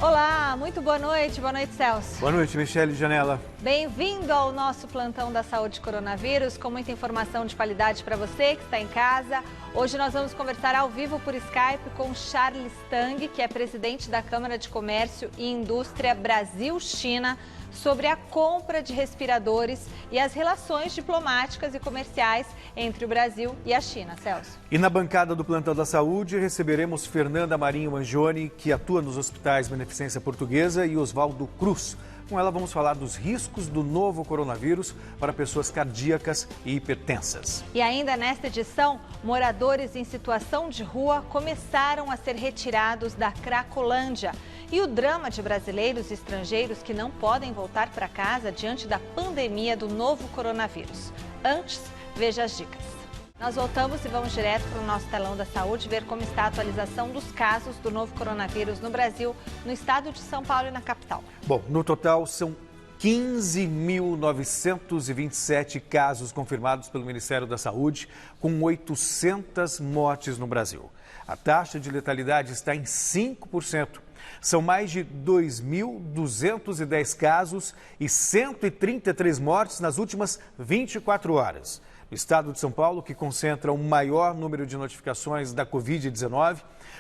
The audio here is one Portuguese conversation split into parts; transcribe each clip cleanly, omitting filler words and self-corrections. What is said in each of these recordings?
Olá, muito boa noite Celso. Boa noite, Michele Janela. Bem-vindo ao nosso plantão da saúde coronavírus, com muita informação de qualidade para você que está em casa. Hoje nós vamos conversar ao vivo por Skype com Charles Tang, que é presidente da Câmara de Comércio e Indústria Brasil-China, sobre a compra de respiradores e as relações diplomáticas e comerciais entre o Brasil e a China. Celso. E na bancada do Plantão da Saúde receberemos Fernanda Marinho Mangione, que atua nos hospitais Beneficência Portuguesa, e Oswaldo Cruz. Com ela vamos falar dos riscos do novo coronavírus para pessoas cardíacas e hipertensas. E ainda nesta edição, moradores em situação de rua começaram a ser retirados da Cracolândia. E o drama de brasileiros e estrangeiros que não podem voltar para casa diante da pandemia do novo coronavírus. Antes, veja as dicas. Nós voltamos e vamos direto para o nosso telão da saúde ver como está a atualização dos casos do novo coronavírus no Brasil, no estado de São Paulo e na capital. Bom, no total são 15.927 casos confirmados pelo Ministério da Saúde, com 800 mortes no Brasil. A taxa de letalidade está em 5%. São mais de 2.210 casos e 133 mortes nas últimas 24 horas. No estado de São Paulo, que concentra o maior número de notificações da Covid-19,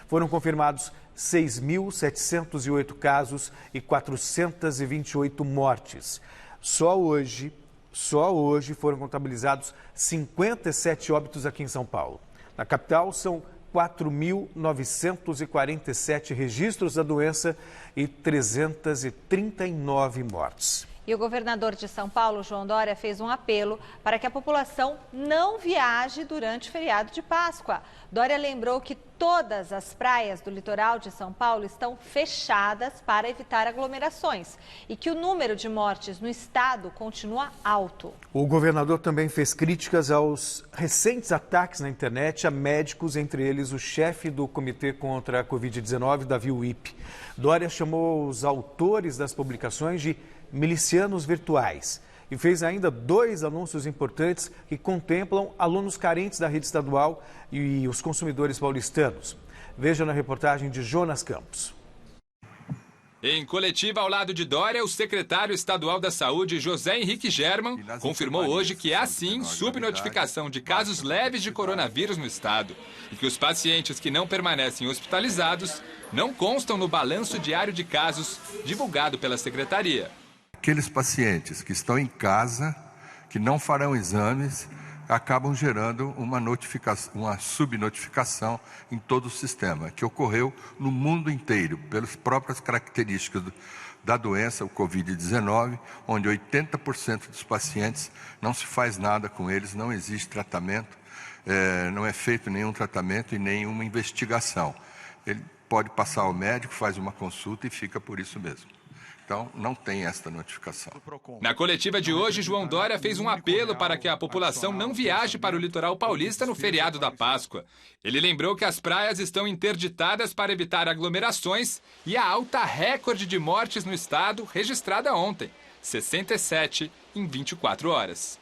foram confirmados 6.708 casos e 428 mortes. Só hoje foram contabilizados 57 óbitos aqui em São Paulo. Na capital, são 4.947 registros da doença e 339 mortes. E o governador de São Paulo, João Dória, fez um apelo para que a população não viaje durante o feriado de Páscoa. Dória lembrou que todas as praias do litoral de São Paulo estão fechadas para evitar aglomerações e que o número de mortes no estado continua alto. O governador também fez críticas aos recentes ataques na internet a médicos, entre eles o chefe do Comitê contra a Covid-19, Davi Uip. Dória chamou os autores das publicações de milicianos virtuais e fez ainda 2 anúncios importantes que contemplam alunos carentes da rede estadual e os consumidores paulistanos. Veja na reportagem de Jonas Campos. Em coletiva ao lado de Dória, o secretário estadual da Saúde, José Henrique German, confirmou hoje que há sim subnotificação de casos leves de coronavírus no estado e que os pacientes que não permanecem hospitalizados não constam no balanço diário de casos divulgado pela secretaria. Aqueles pacientes que estão em casa, que não farão exames, acabam gerando uma subnotificação em todo o sistema, que ocorreu no mundo inteiro, pelas próprias características da doença, o Covid-19, onde 80% dos pacientes não se faz nada com eles, não existe tratamento, não é feito nenhum tratamento e nenhuma investigação. Ele pode passar ao médico, faz uma consulta e fica por isso mesmo. Então, não tem esta notificação. Na coletiva de hoje, João Dória fez um apelo para que a população não viaje para o litoral paulista no feriado da Páscoa. Ele lembrou que as praias estão interditadas para evitar aglomerações e a alta recorde de mortes no estado registrada ontem, 67 em 24 horas.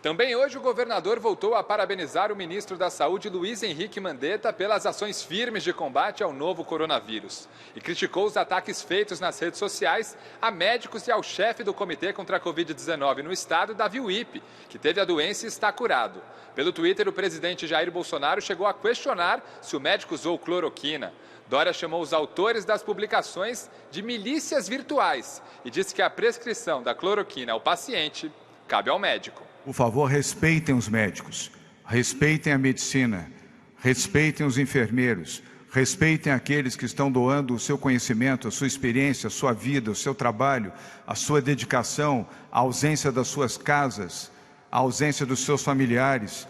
Também hoje o governador voltou a parabenizar o ministro da Saúde, Luiz Henrique Mandetta, pelas ações firmes de combate ao novo coronavírus. E criticou os ataques feitos nas redes sociais a médicos e ao chefe do Comitê contra a Covid-19 no estado, Davi Uip, que teve a doença e está curado. Pelo Twitter, o presidente Jair Bolsonaro chegou a questionar se o médico usou cloroquina. Dória chamou os autores das publicações de milícias virtuais e disse que a prescrição da cloroquina ao paciente cabe ao médico. Por favor, respeitem os médicos, respeitem a medicina, respeitem os enfermeiros, respeitem aqueles que estão doando o seu conhecimento, a sua experiência, a sua vida, o seu trabalho, a sua dedicação, a ausência das suas casas, a ausência dos seus familiares,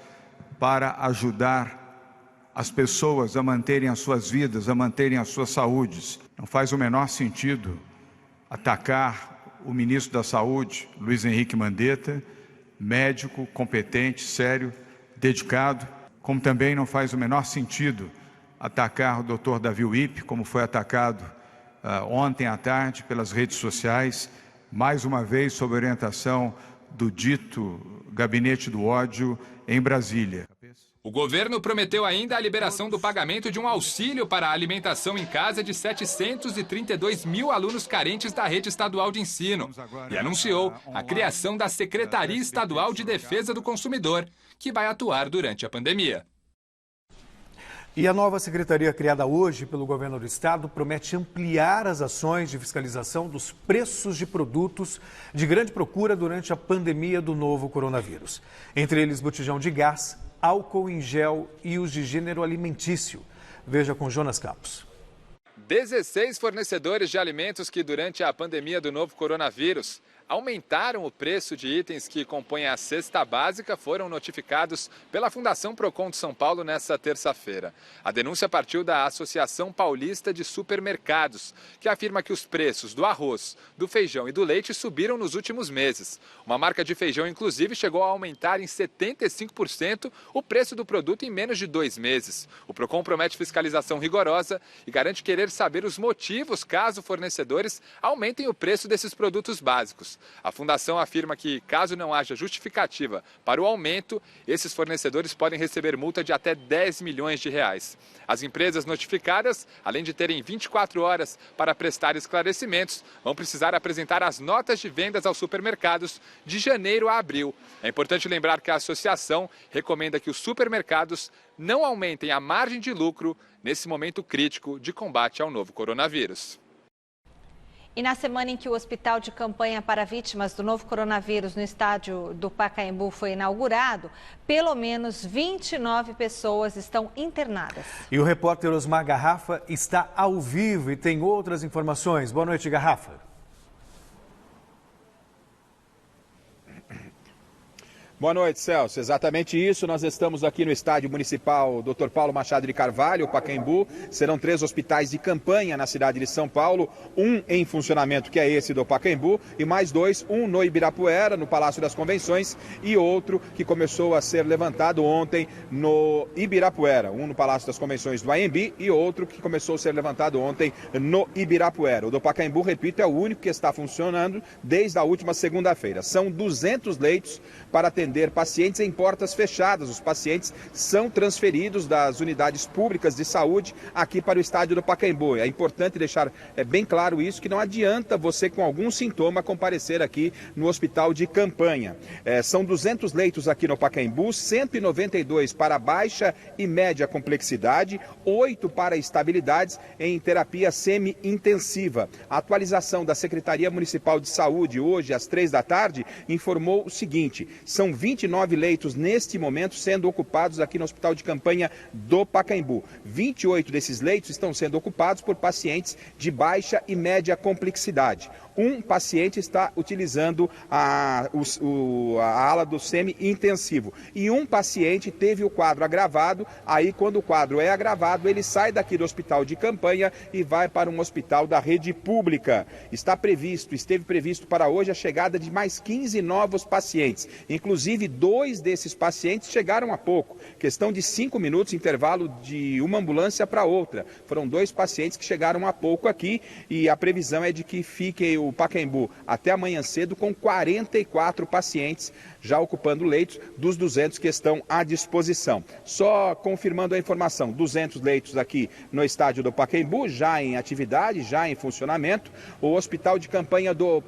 para ajudar as pessoas a manterem as suas vidas, a manterem as suas saúdes. Não faz o menor sentido atacar o ministro da Saúde, Luiz Henrique Mandetta, médico, competente, sério, dedicado, como também não faz o menor sentido atacar o Dr. Davi Uip, como foi atacado ontem à tarde pelas redes sociais, mais uma vez sob orientação do dito Gabinete do Ódio em Brasília. O governo prometeu ainda a liberação do pagamento de um auxílio para a alimentação em casa de 732 mil alunos carentes da rede estadual de ensino e anunciou a criação da Secretaria Estadual de Defesa do Consumidor, que vai atuar durante a pandemia. E a nova secretaria criada hoje pelo governo do estado promete ampliar as ações de fiscalização dos preços de produtos de grande procura durante a pandemia do novo coronavírus. Entre eles, botijão de gás, álcool em gel e os de gênero alimentício. Veja com Jonas Campos. 16 fornecedores de alimentos que, durante a pandemia do novo coronavírus, aumentaram o preço de itens que compõem a cesta básica foram notificados pela Fundação Procon de São Paulo nesta terça-feira. A denúncia partiu da Associação Paulista de Supermercados, que afirma que os preços do arroz, do feijão e do leite subiram nos últimos meses. Uma marca de feijão, inclusive, chegou a aumentar em 75% o preço do produto em menos de 2 meses. O Procon promete fiscalização rigorosa e garante querer saber os motivos caso fornecedores aumentem o preço desses produtos básicos. A Fundação afirma que, caso não haja justificativa para o aumento, esses fornecedores podem receber multa de até 10 milhões de reais. As empresas notificadas, além de terem 24 horas para prestar esclarecimentos, vão precisar apresentar as notas de vendas aos supermercados de janeiro a abril. É importante lembrar que a associação recomenda que os supermercados não aumentem a margem de lucro nesse momento crítico de combate ao novo coronavírus. E na semana em que o hospital de campanha para vítimas do novo coronavírus no estádio do Pacaembu foi inaugurado, pelo menos 29 pessoas estão internadas. E o repórter Osmar Garrafa está ao vivo e tem outras informações. Boa noite, Garrafa. Boa noite, Celso. Exatamente isso. Nós estamos aqui no estádio municipal Dr. Paulo Machado de Carvalho, Pacaembu. Serão 3 hospitais de campanha na cidade de São Paulo. Um em funcionamento, que é esse do Pacaembu, e mais 2, um no Ibirapuera, no Palácio das Convenções, e outro que começou a ser levantado ontem no Ibirapuera. Um no Palácio das Convenções do AMB e outro que começou a ser levantado ontem no Ibirapuera. O do Pacaembu, repito, é o único que está funcionando desde a última segunda-feira. São 200 leitos para atender pacientes em portas fechadas. Os pacientes são transferidos das unidades públicas de saúde aqui para o estádio do Pacaembu. É importante deixar bem claro isso, que não adianta você com algum sintoma comparecer aqui no hospital de campanha. São 200 leitos aqui no Pacaembu, 192 para baixa e média complexidade, 8 para estabilidades em terapia semi-intensiva. A atualização da Secretaria Municipal de Saúde hoje às 3 da tarde informou o seguinte: são 29 leitos neste momento sendo ocupados aqui no Hospital de Campanha do Pacaembu. 28 desses leitos estão sendo ocupados por pacientes de baixa e média complexidade. Um paciente está utilizando a ala do semi-intensivo e um paciente teve o quadro agravado. Aí, quando o quadro é agravado, ele sai daqui do hospital de campanha e vai para um hospital da rede pública. Esteve previsto para hoje a chegada de mais 15 novos pacientes. Inclusive, 2 desses pacientes chegaram há pouco. Questão de 5 minutos, intervalo de uma ambulância para outra. Foram 2 pacientes que chegaram há pouco aqui e a previsão é de que fique o Pacaembu até amanhã cedo com 44 pacientes já ocupando leitos dos 200 que estão à disposição. Só confirmando a informação, 200 leitos aqui no estádio do Pacaembu, já em atividade, já em funcionamento. O hospital de campanha do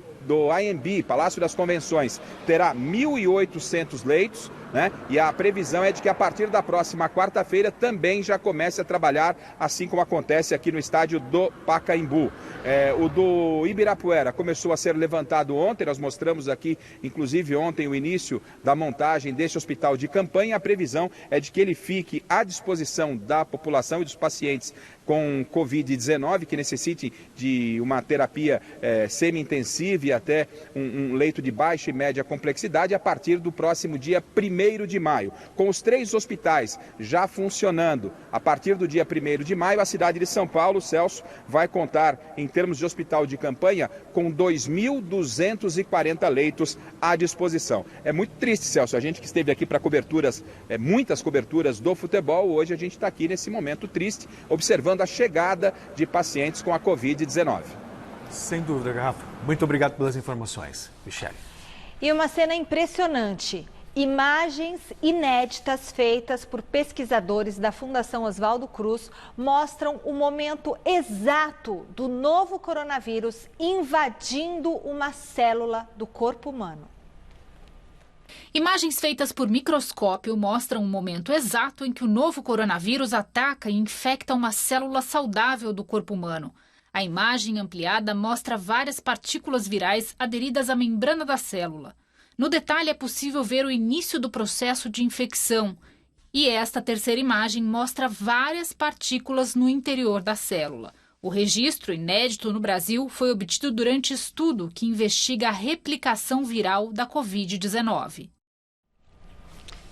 AMB, Palácio das Convenções, terá 1.800 leitos, né? E a previsão é de que a partir da próxima quarta-feira também já comece a trabalhar, assim como acontece aqui no estádio do Pacaembu. O do Ibirapuera começou a ser levantado ontem, nós mostramos aqui, inclusive ontem, o início da montagem deste hospital de campanha. A previsão é de que ele fique à disposição da população e dos pacientes com Covid-19, que necessitem de uma terapia semi-intensiva e até um leito de baixa e média complexidade a partir do próximo dia 1º de maio. Com os 3 hospitais já funcionando a partir do dia 1º de maio, a cidade de São Paulo, Celso, vai contar, em termos de hospital de campanha, com 2.240 leitos à disposição. É muito triste, Celso, a gente que esteve aqui para coberturas, muitas coberturas do futebol, hoje a gente está aqui nesse momento triste, observando a chegada de pacientes com a Covid-19. Sem dúvida, Garrafa. Muito obrigado pelas informações, Michele. E uma cena impressionante. Imagens inéditas feitas por pesquisadores da Fundação Oswaldo Cruz mostram o momento exato do novo coronavírus invadindo uma célula do corpo humano. Imagens feitas por microscópio mostram o momento exato em que o novo coronavírus ataca e infecta uma célula saudável do corpo humano. A imagem ampliada mostra várias partículas virais aderidas à membrana da célula. No detalhe, é possível ver o início do processo de infecção. E esta terceira imagem mostra várias partículas no interior da célula. O registro, inédito no Brasil, foi obtido durante estudo que investiga a replicação viral da Covid-19.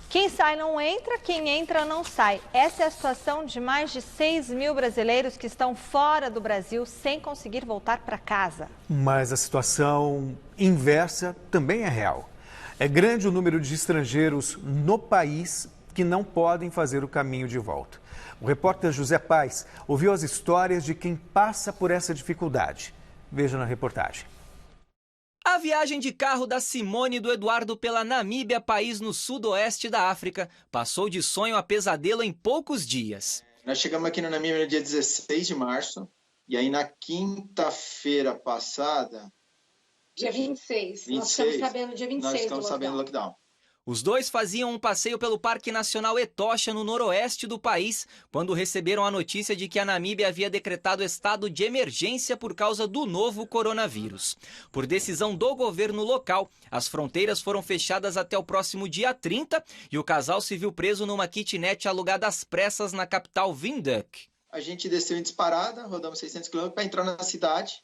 Quem sai não entra, quem entra não sai. Essa é a situação de mais de 6 mil brasileiros que estão fora do Brasil sem conseguir voltar para casa. Mas a situação inversa também é real. É grande o número de estrangeiros no país que não podem fazer o caminho de volta. O repórter José Paes ouviu as histórias de quem passa por essa dificuldade. Veja na reportagem. A viagem de carro da Simone e do Eduardo pela Namíbia, país no sudoeste da África, passou de sonho a pesadelo em poucos dias. Nós chegamos aqui na Namíbia no dia 16 de março, e aí na quinta-feira passada... Dia 26. Nós ficamos sabendo dia 26 Nós ficamos sabendo do lockdown. Os dois faziam um passeio pelo Parque Nacional Etosha, no noroeste do país, quando receberam a notícia de que a Namíbia havia decretado estado de emergência por causa do novo coronavírus. Por decisão do governo local, as fronteiras foram fechadas até o próximo dia 30 e o casal se viu preso numa kitnet alugada às pressas na capital Windhoek. A gente desceu em disparada, rodamos 600 km para entrar na cidade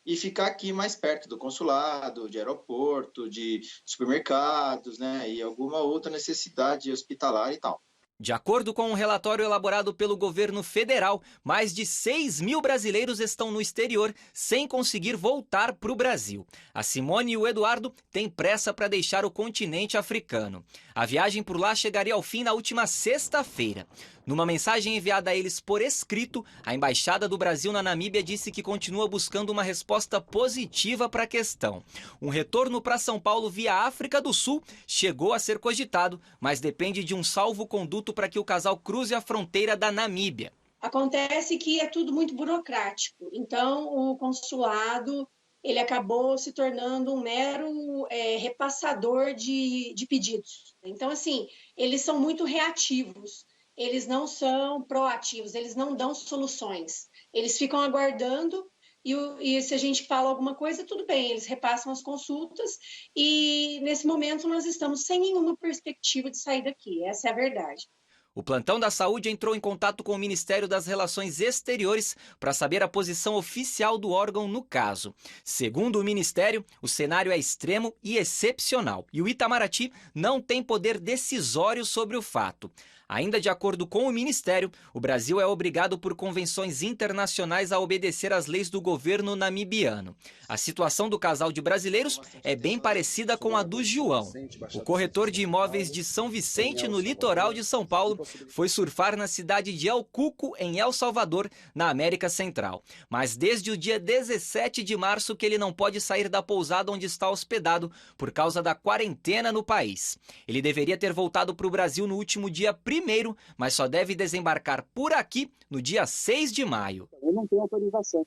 e ficar aqui mais perto do consulado, de aeroporto, de supermercados, né, e alguma outra necessidade hospitalar e tal. De acordo com um relatório elaborado pelo governo federal, mais de 6 mil brasileiros estão no exterior sem conseguir voltar para o Brasil. A Simone e o Eduardo têm pressa para deixar o continente africano. A viagem por lá chegaria ao fim na última sexta-feira. Numa mensagem enviada a eles por escrito, a Embaixada do Brasil na Namíbia disse que continua buscando uma resposta positiva para a questão. Um retorno para São Paulo via África do Sul chegou a ser cogitado, mas depende de um salvo-conduto para que o casal cruze a fronteira da Namíbia. Acontece que é tudo muito burocrático, então o consulado ele acabou se tornando um mero repassador de pedidos. Então, assim, eles são muito reativos. Eles não são proativos, eles não dão soluções. Eles ficam aguardando e se a gente fala alguma coisa, tudo bem, eles repassam as consultas e nesse momento nós estamos sem nenhuma perspectiva de sair daqui, essa é a verdade. O Plantão da Saúde entrou em contato com o Ministério das Relações Exteriores para saber a posição oficial do órgão no caso. Segundo o Ministério, o cenário é extremo e excepcional e o Itamaraty não tem poder decisório sobre o fato. Ainda de acordo com o Ministério, o Brasil é obrigado por convenções internacionais a obedecer às leis do governo namibiano. A situação do casal de brasileiros é bem parecida com a do João. O corretor de imóveis de São Vicente, no litoral de São Paulo, foi surfar na cidade de El Cuco, em El Salvador, na América Central. Mas desde o dia 17 de março que ele não pode sair da pousada onde está hospedado por causa da quarentena no país. Ele deveria ter voltado para o Brasil no último dia 1º, mas só deve desembarcar por aqui no dia 6 de maio. Eu não tenho autorização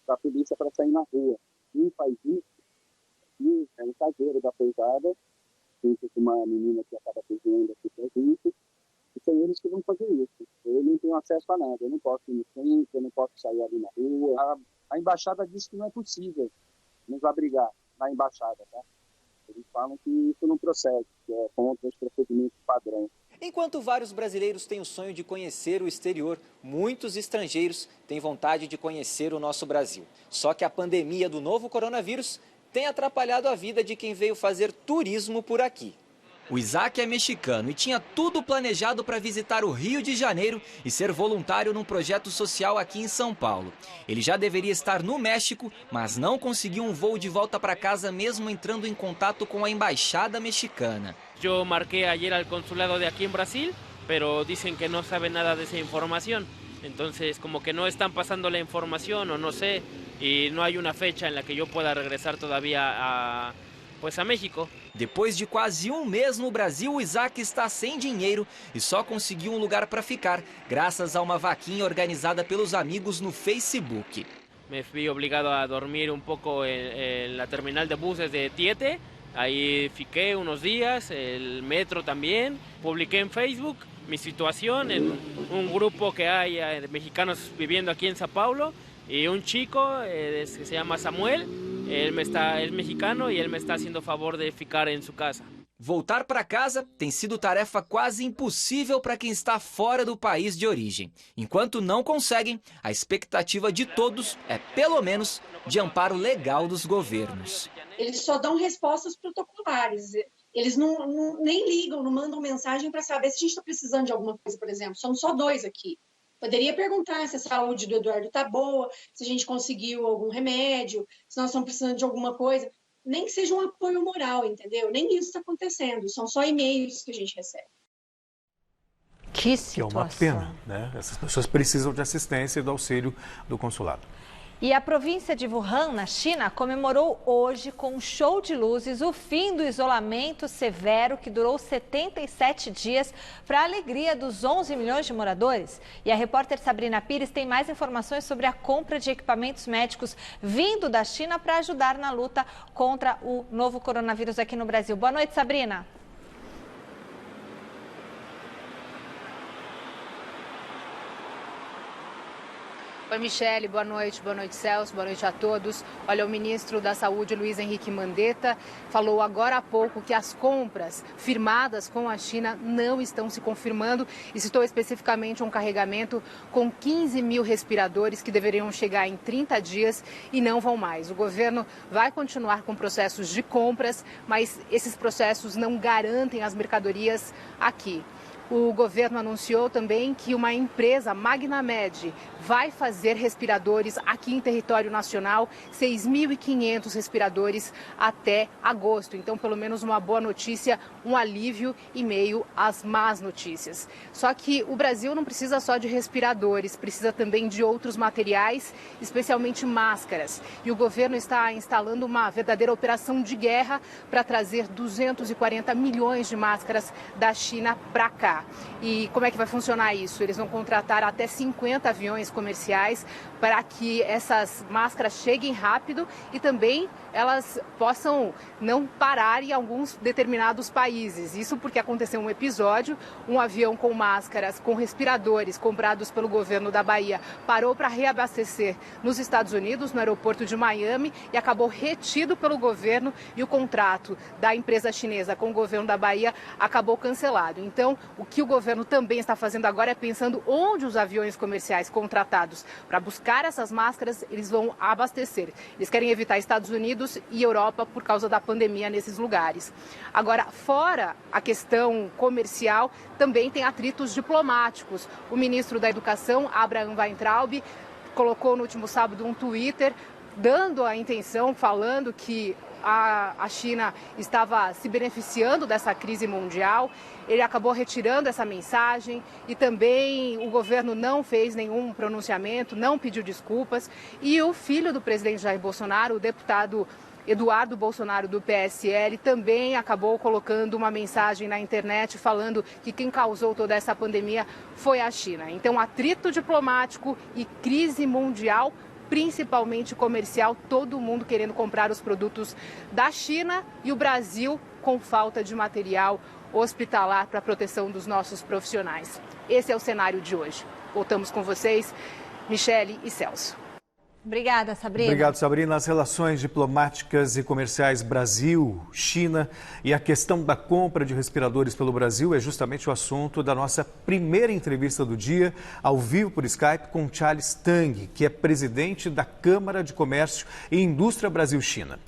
da polícia para sair na rua. Quem faz isso é um caseiro da pousada, junto com uma menina que acaba cozinhando aqui pra gente, e são eles que vão fazer isso. Eu não tenho acesso a nada, eu não posso ir no centro, eu não posso sair ali na rua. A embaixada disse que não é possível nos abrigar na embaixada, tá? Eles falam que isso não procede, que é contra os procedimentos padrões. Enquanto vários brasileiros têm o sonho de conhecer o exterior, muitos estrangeiros têm vontade de conhecer o nosso Brasil. Só que a pandemia do novo coronavírus tem atrapalhado a vida de quem veio fazer turismo por aqui. O Isaac é mexicano e tinha tudo planejado para visitar o Rio de Janeiro e ser voluntário num projeto social aqui em São Paulo. Ele já deveria estar no México, mas não conseguiu um voo de volta para casa mesmo entrando em contato com a embaixada mexicana. Eu marquei ayer al consulado de aqui em Brasil, pero dicen que no saben nada de esa información. Entonces, como que no están pasando la información o no sé, y no hay una fecha en la que yo pueda regresar todavía pues a México. Depois de quase um mês no Brasil, o Isaac está sem dinheiro e só conseguiu um lugar para ficar, graças a uma vaquinha organizada pelos amigos no Facebook. Me fui obligado a dormir un poco en la terminal de buses de Tietê. Ahí fiqué unos días, el metro también. Publiqué en Facebook mi situación en un grupo que hay de mexicanos viviendo aquí en São Paulo. Y un chico que se llama Samuel, es mexicano y él me está haciendo favor de ficar en su casa. Voltar para casa tem sido tarefa quase impossível para quem está fora do país de origem. Enquanto não conseguem, a expectativa de todos é, pelo menos, de amparo legal dos governos. Eles só dão respostas protocolares. Eles nem ligam, não mandam mensagem para saber se a gente está precisando de alguma coisa, por exemplo. Somos só 2 aqui. Poderia perguntar se a saúde do Eduardo está boa, se a gente conseguiu algum remédio, se nós estamos precisando de alguma coisa. Nem que seja um apoio moral, entendeu? Nem isso está acontecendo. São só e-mails que a gente recebe. Que situação. Que é uma pena, né? Essas pessoas precisam de assistência e do auxílio do consulado. E a província de Wuhan, na China, comemorou hoje com um show de luzes o fim do isolamento severo que durou 77 dias para a alegria dos 11 milhões de moradores. E a repórter Sabrina Pires tem mais informações sobre a compra de equipamentos médicos vindo da China para ajudar na luta contra o novo coronavírus aqui no Brasil. Boa noite, Sabrina. Oi, Michele, boa noite Celso, boa noite a todos. Olha, o ministro da Saúde, Luiz Henrique Mandetta, falou agora há pouco que as compras firmadas com a China não estão se confirmando e citou especificamente um carregamento com 15 mil respiradores que deveriam chegar em 30 dias e não vão mais. O governo vai continuar com processos de compras, mas esses processos não garantem as mercadorias aqui. O governo anunciou também que uma empresa, Magnamed, vai fazer respiradores aqui em território nacional, 6.500 respiradores até agosto. Então, pelo menos uma boa notícia, um alívio em meio às más notícias. Só que o Brasil não precisa só de respiradores, precisa também de outros materiais, especialmente máscaras. E o governo está instalando uma verdadeira operação de guerra para trazer 240 milhões de máscaras da China para cá. E como é que vai funcionar isso? Eles vão contratar até 50 aviões comerciais para que essas máscaras cheguem rápido e também elas possam não parar em alguns determinados países. Isso porque aconteceu um episódio, um avião com máscaras, com respiradores comprados pelo governo da Bahia, parou para reabastecer nos Estados Unidos, no aeroporto de Miami, e acabou retido pelo governo e o contrato da empresa chinesa com o governo da Bahia acabou cancelado. Então, o que o governo também está fazendo agora é pensando onde os aviões comerciais contratados para buscar essas máscaras, eles vão abastecer. Eles querem evitar Estados Unidos e Europa por causa da pandemia nesses lugares. Agora, fora a questão comercial, também tem atritos diplomáticos. O ministro da Educação, Abraham Weintraub, colocou no último sábado um Twitter dando a intenção, falando que a China estava se beneficiando dessa crise mundial. Ele acabou retirando essa mensagem e também o governo não fez nenhum pronunciamento, não pediu desculpas. E o filho do presidente Jair Bolsonaro, o deputado Eduardo Bolsonaro, do PSL, também acabou colocando uma mensagem na internet falando que quem causou toda essa pandemia foi a China. Então, atrito diplomático e crise mundial, principalmente comercial, todo mundo querendo comprar os produtos da China e o Brasil com falta de material hospitalar para a proteção dos nossos profissionais. Esse é o cenário de hoje. Voltamos com vocês, Michele e Celso. Obrigada, Sabrina. Obrigado, Sabrina. As relações diplomáticas e comerciais Brasil-China e a questão da compra de respiradores pelo Brasil é justamente o assunto da nossa primeira entrevista do dia, ao vivo por Skype, com Charles Tang, que é presidente da Câmara de Comércio e Indústria Brasil-China.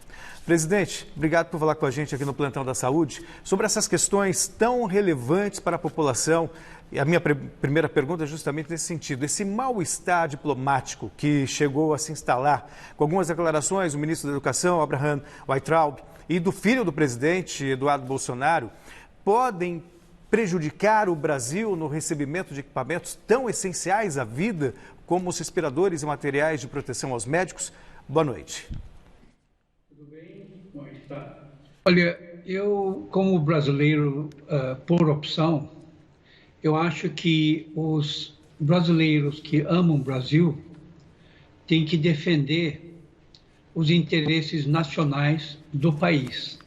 Presidente, obrigado por falar com a gente aqui no Plantão da Saúde sobre essas questões tão relevantes para a população. E a minha primeira pergunta é justamente nesse sentido. Esse mal-estar diplomático que chegou a se instalar com algumas declarações do ministro da Educação, Abraham Weintraub, e do filho do presidente, Eduardo Bolsonaro, podem prejudicar o Brasil no recebimento de equipamentos tão essenciais à vida, como os respiradores e materiais de proteção aos médicos? Boa noite. Tudo bem? Como é que está? Olha, eu, como brasileiro por opção, eu acho que os brasileiros que amam o Brasil têm que defender os interesses nacionais do país.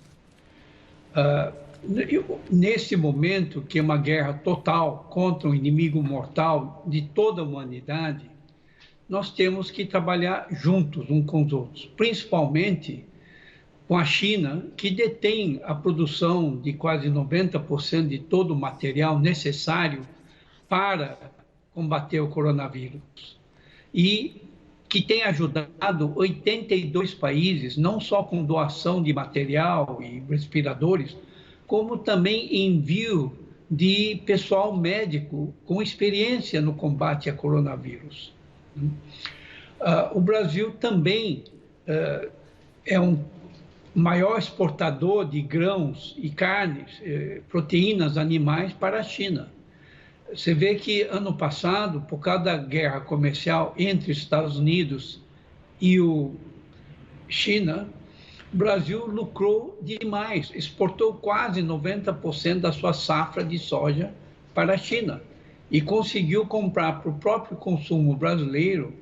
Nesse momento, que é uma guerra total contra um inimigo mortal de toda a humanidade, nós temos que trabalhar juntos uns com os outros, principalmente com a China, que detém a produção de quase 90% de todo o material necessário para combater o coronavírus. E que tem ajudado 82 países, não só com doação de material e respiradores, como também envio de pessoal médico com experiência no combate a coronavírus. O Brasil também é um maior exportador de grãos e carnes, proteínas animais para a China. Você vê que ano passado, por causa da guerra comercial entre Estados Unidos e o China, o Brasil lucrou demais, exportou quase 90% da sua safra de soja para a China e conseguiu comprar para o próprio consumo brasileiro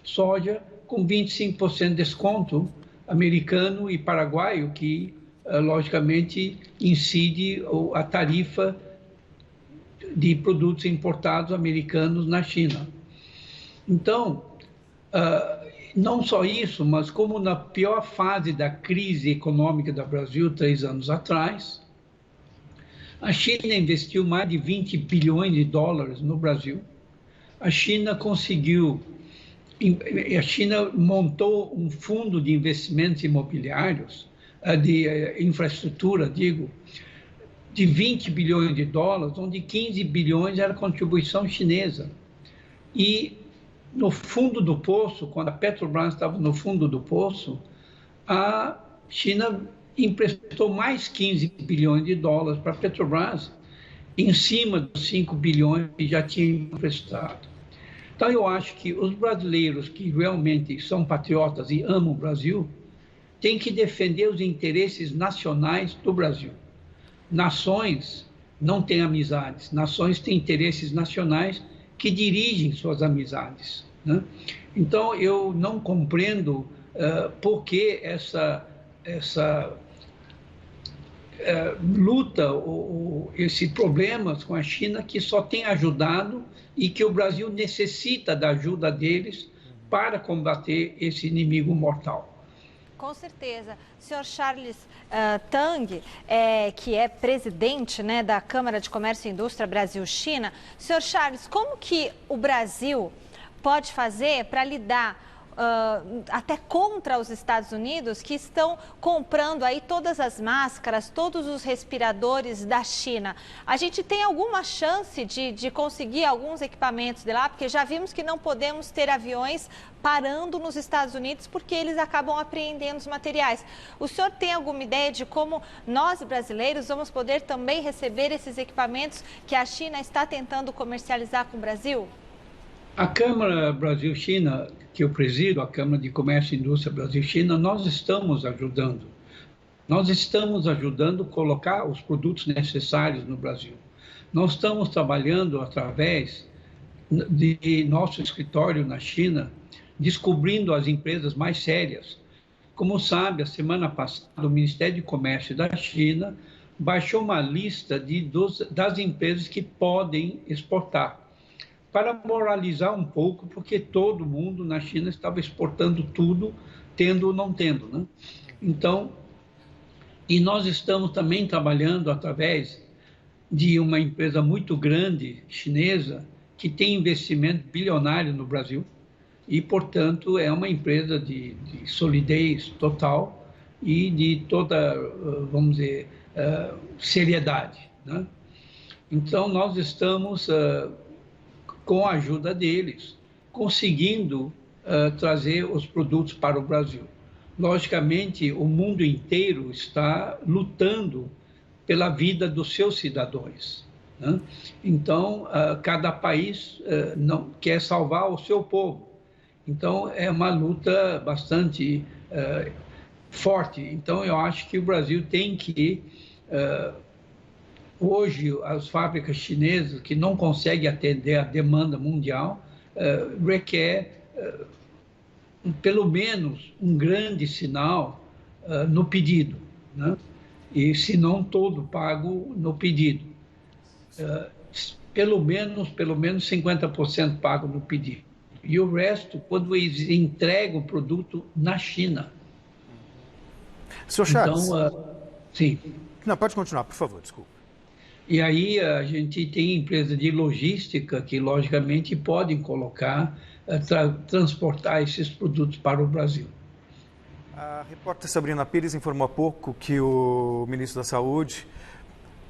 soja com 25% de desconto americano e paraguaio, que logicamente incide a tarifa de produtos importados americanos na China. Então, não só isso, mas como na pior fase da crise econômica do Brasil, 3 anos atrás, a China investiu mais de 20 bilhões de dólares no Brasil. A China montou um fundo de investimentos imobiliários, de infraestrutura, digo, de 20 bilhões de dólares, onde 15 bilhões era contribuição chinesa. E no fundo do poço, quando a Petrobras estava no fundo do poço, a China emprestou mais 15 bilhões de dólares para a Petrobras, em cima dos 5 bilhões que já tinha emprestado. Então, eu acho que os brasileiros que realmente são patriotas e amam o Brasil têm que defender os interesses nacionais do Brasil. Nações não têm amizades, nações têm interesses nacionais que dirigem suas amizades, né? Então, eu não compreendo por que essa luta, esse problemas com a China, que só tem ajudado e que o Brasil necessita da ajuda deles para combater esse inimigo mortal. Com certeza. Senhor Charles Tang, que é presidente, né, da Câmara de Comércio e Indústria Brasil-China. Senhor Charles, como que o Brasil pode fazer para lidar até contra os Estados Unidos, que estão comprando aí todas as máscaras, todos os respiradores da China? A gente tem alguma chance de conseguir alguns equipamentos de lá? Porque já vimos que não podemos ter aviões parando nos Estados Unidos porque eles acabam apreendendo os materiais. O senhor tem alguma ideia de como nós, brasileiros, vamos poder também receber esses equipamentos que a China está tentando comercializar com o Brasil? A Câmara Brasil-China, que eu presido, a Câmara de Comércio e Indústria Brasil-China, nós estamos ajudando. Nós estamos ajudando a colocar os produtos necessários no Brasil. Nós estamos trabalhando através de nosso escritório na China, descobrindo as empresas mais sérias. Como sabe, a semana passada, o Ministério de Comércio da China baixou uma lista das empresas que podem exportar, para moralizar um pouco, porque todo mundo na China estava exportando tudo, tendo ou não tendo, né? Então, e nós estamos também trabalhando através de uma empresa muito grande, chinesa, que tem investimento bilionário no Brasil e, portanto, é uma empresa de solidez total e de toda, vamos dizer, seriedade, né? Então, nós estamos com a ajuda deles, conseguindo trazer os produtos para o Brasil. Logicamente, o mundo inteiro está lutando pela vida dos seus cidadãos, né? Então, cada país não quer salvar o seu povo. Então, é uma luta bastante forte. Então, eu acho que o Brasil tem que... hoje, as fábricas chinesas que não conseguem atender a demanda mundial requer, pelo menos, um grande sinal no pedido, né? E se não todo pago no pedido. Pelo menos 50% pago no pedido. E o resto, quando eles entregam o produto na China. Senhor Charles. Então, sim. Não, pode continuar, por favor, desculpa. E aí a gente tem empresas de logística que, logicamente, podem colocar, transportar esses produtos para o Brasil. A repórter Sabrina Pires informou há pouco que o ministro da Saúde,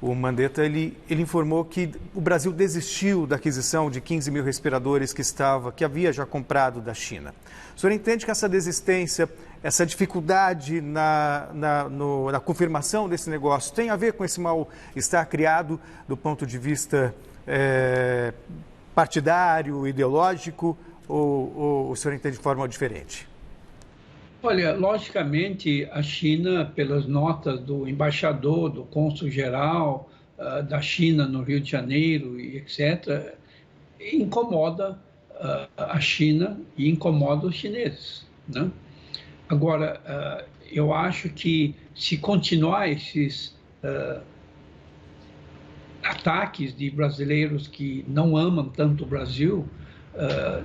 o Mandetta, ele informou que o Brasil desistiu da aquisição de 15 mil respiradores que havia já comprado da China. O senhor entende que essa desistência, essa dificuldade na confirmação desse negócio tem a ver com esse mal-estar criado do ponto de vista partidário, ideológico, ou o senhor entende de forma diferente? Olha, logicamente, a China, pelas notas do embaixador, do cônsul-geral da China no Rio de Janeiro, e etc., incomoda a China e incomoda os chineses, né? Agora, eu acho que se continuar esses ataques de brasileiros que não amam tanto o Brasil,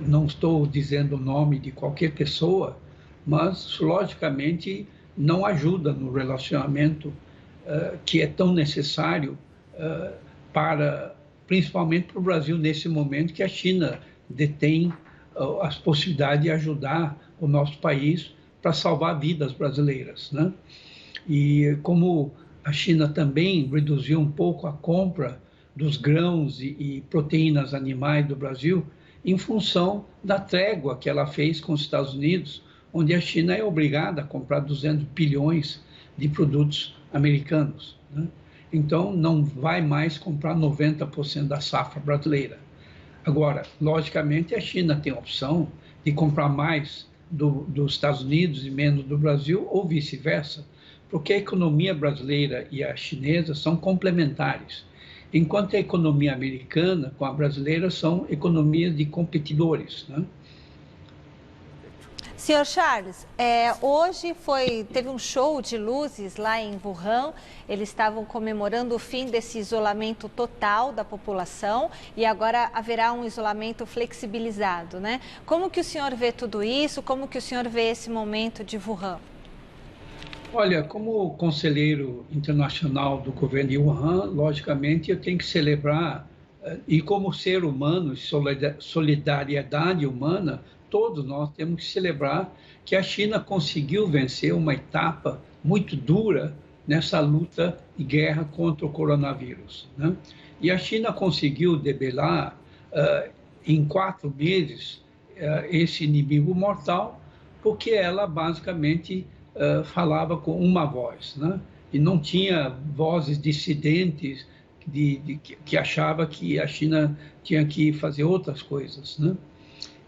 não estou dizendo o nome de qualquer pessoa, mas, logicamente, não ajuda no relacionamento que é tão necessário principalmente para o Brasil, nesse momento que a China detém as possibilidades de ajudar o nosso país para salvar vidas brasileiras, né? E como a China também reduziu um pouco a compra dos grãos e proteínas animais do Brasil, em função da trégua que ela fez com os Estados Unidos, onde a China é obrigada a comprar 200 bilhões de produtos americanos, né? Então, não vai mais comprar 90% da safra brasileira. Agora, logicamente, a China tem a opção de comprar mais dos Estados Unidos e menos do Brasil, ou vice-versa, porque a economia brasileira e a chinesa são complementares, enquanto a economia americana com a brasileira são economias de competidores, né? Senhor Charles, hoje teve um show de luzes lá em Wuhan. Eles estavam comemorando o fim desse isolamento total da população e agora haverá um isolamento flexibilizado, né? Como que o senhor vê tudo isso? Como que o senhor vê esse momento de Wuhan? Olha, como conselheiro internacional do governo de Wuhan, logicamente eu tenho que celebrar, e como ser humano, solidariedade humana, todos nós temos que celebrar que a China conseguiu vencer uma etapa muito dura nessa luta e guerra contra o coronavírus, né? E a China conseguiu debelar em 4 meses esse inimigo mortal, porque ela basicamente falava com uma voz, né? E não tinha vozes dissidentes que achava que a China tinha que fazer outras coisas, né?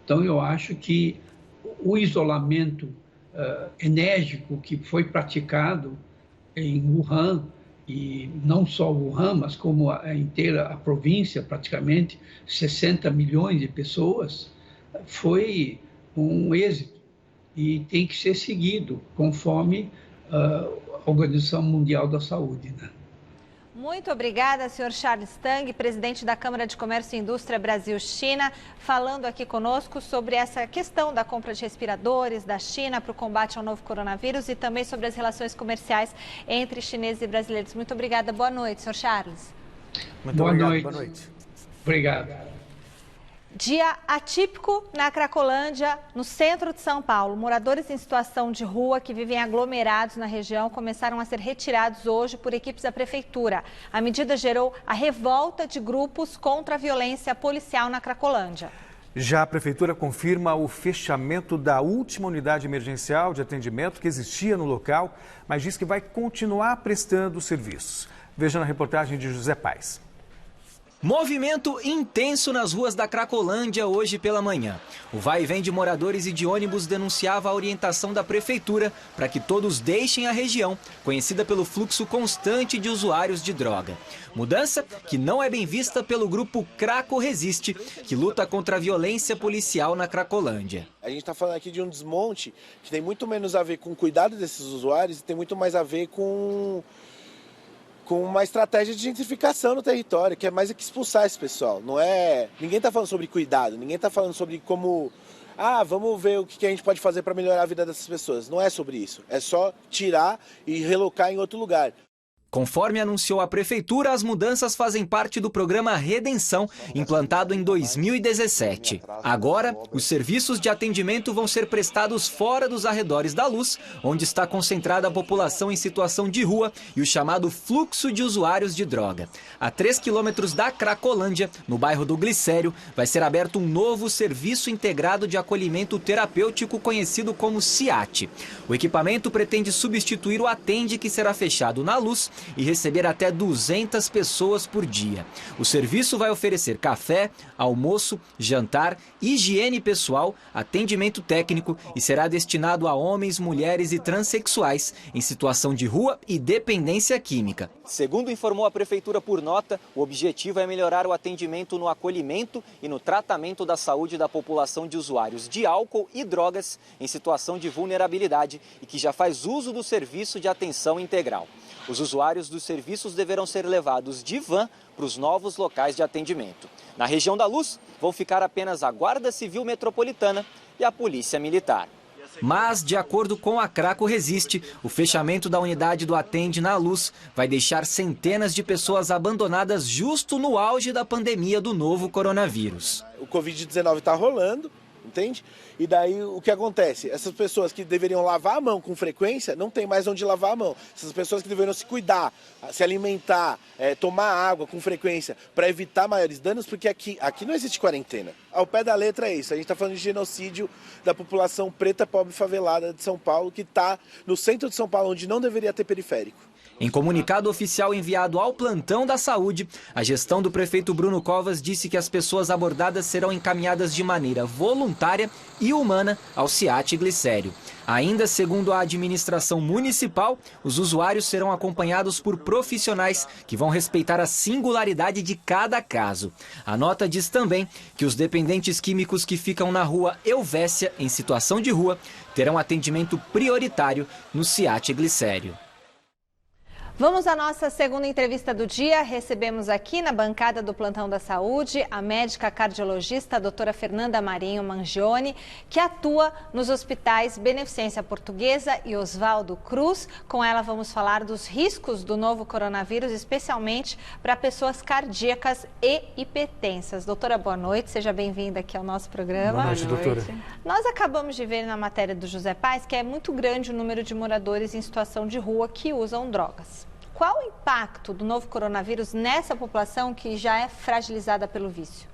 Então, eu acho que o isolamento enérgico que foi praticado em Wuhan, e não só Wuhan, mas como a província, praticamente 60 milhões de pessoas, foi um êxito e tem que ser seguido conforme a Organização Mundial da Saúde, né? Muito obrigada, senhor Charles Tang, presidente da Câmara de Comércio e Indústria Brasil-China, falando aqui conosco sobre essa questão da compra de respiradores da China para o combate ao novo coronavírus e também sobre as relações comerciais entre chineses e brasileiros. Muito obrigada. Boa noite, senhor Charles. Muito obrigado. Boa noite. Obrigado. Dia atípico na Cracolândia, no centro de São Paulo. Moradores em situação de rua que vivem aglomerados na região começaram a ser retirados hoje por equipes da prefeitura. A medida gerou a revolta de grupos contra a violência policial na Cracolândia. Já a prefeitura confirma o fechamento da última unidade emergencial de atendimento que existia no local, mas diz que vai continuar prestando serviços. Veja na reportagem de José Paes. Movimento intenso nas ruas da Cracolândia hoje pela manhã. O vai e vem de moradores e de ônibus denunciava a orientação da prefeitura para que todos deixem a região, conhecida pelo fluxo constante de usuários de droga. Mudança que não é bem vista pelo grupo Craco Resiste, que luta contra a violência policial na Cracolândia. A gente está falando aqui de um desmonte que tem muito menos a ver com o cuidado desses usuários e tem muito mais a ver com uma estratégia de gentrificação no território, que é mais que expulsar esse pessoal. Não é... Ninguém está falando sobre cuidado, ninguém está falando sobre como... vamos ver o que a gente pode fazer para melhorar a vida dessas pessoas. Não é sobre isso, é só tirar e relocar em outro lugar. Conforme anunciou a prefeitura, as mudanças fazem parte do programa Redenção, implantado em 2017. Agora, os serviços de atendimento vão ser prestados fora dos arredores da Luz, onde está concentrada a população em situação de rua e o chamado fluxo de usuários de droga. A 3 quilômetros da Cracolândia, no bairro do Glicério, vai ser aberto um novo serviço integrado de acolhimento terapêutico conhecido como CIAT. O equipamento pretende substituir o Atende, que será fechado na Luz, e receber até 200 pessoas por dia. O serviço vai oferecer café, almoço, jantar, higiene pessoal, atendimento técnico e será destinado a homens, mulheres e transexuais em situação de rua e dependência química. Segundo informou a prefeitura por nota, o objetivo é melhorar o atendimento no acolhimento e no tratamento da saúde da população de usuários de álcool e drogas em situação de vulnerabilidade e que já faz uso do serviço de atenção integral. Os usuários dos serviços deverão ser levados de van para os novos locais de atendimento. Na região da Luz, vão ficar apenas a Guarda Civil Metropolitana e a Polícia Militar. Mas, de acordo com a Craco Resiste, o fechamento da unidade do Atende na Luz vai deixar centenas de pessoas abandonadas justo no auge da pandemia do novo coronavírus. O Covid-19 está rolando, entende? E daí o que acontece? Essas pessoas que deveriam lavar a mão com frequência, não tem mais onde lavar a mão. Essas pessoas que deveriam se cuidar, se alimentar, tomar água com frequência para evitar maiores danos, porque aqui não existe quarentena. Ao pé da letra é isso, a gente está falando de genocídio da população preta, pobre e favelada de São Paulo, que está no centro de São Paulo, onde não deveria ter periférico. Em comunicado oficial enviado ao Plantão da Saúde, a gestão do prefeito Bruno Covas disse que as pessoas abordadas serão encaminhadas de maneira voluntária e humana ao CIAT Glicério. Ainda segundo a administração municipal, os usuários serão acompanhados por profissionais que vão respeitar a singularidade de cada caso. A nota diz também que os dependentes químicos que ficam na rua Elvésia, em situação de rua, terão atendimento prioritário no CIAT Glicério. Vamos à nossa segunda entrevista do dia. Recebemos aqui na bancada do Plantão da Saúde a médica cardiologista a doutora Fernanda Marinho Mangione, que atua nos hospitais Beneficência Portuguesa e Oswaldo Cruz. Com ela vamos falar dos riscos do novo coronavírus, especialmente para pessoas cardíacas e hipertensas. Doutora, boa noite, seja bem-vinda aqui ao nosso programa. Boa noite, doutora. Nós acabamos de ver na matéria do José Paes que é muito grande o número de moradores em situação de rua que usam drogas. Qual o impacto do novo coronavírus nessa população que já é fragilizada pelo vício?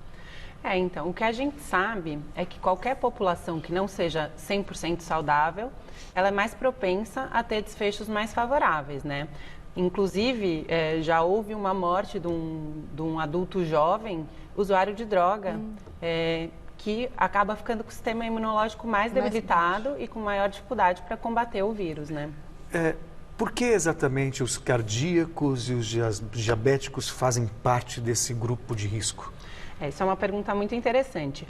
Então, o que a gente sabe é que qualquer população que não seja 100% saudável, ela é mais propensa a ter desfechos mais favoráveis, né? Inclusive, já houve uma morte de um adulto jovem, usuário de droga, que acaba ficando com o sistema imunológico mais debilitado e com maior dificuldade para combater o vírus, né? Por que exatamente os cardíacos e os diabéticos fazem parte desse grupo de risco? Isso é uma pergunta muito interessante.